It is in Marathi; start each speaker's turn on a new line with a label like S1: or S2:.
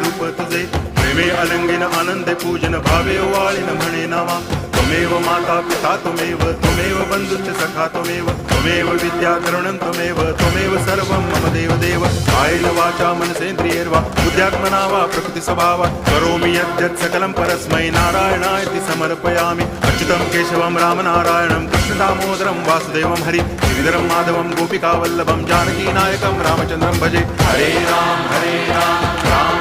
S1: रूप तुझे प्रेमे अलंगिन आनंदे पूजन भावे ओवाळीन म्हणे नामा त्वमेव माता पिता त्वमेव बंधुश्च सखा त्वमेव विद्या करुणं त्वमेव सर्वं मम देव कायेन वाचा मनसेन्द्रियैर्वा बुद्ध्यात्मना वा प्रकृति स्वभावात् करोमि यद्यत् सकलं परस्मै नारायणायति समर्पयामि अच्युतं केशवं रामनारायणं कृष्णदामोदरं वासुदेवं हरि श्रीधरं माधवं गोपिकावल्लभं जानकीनायकं रामचन्द्रं भजे हरे राम राम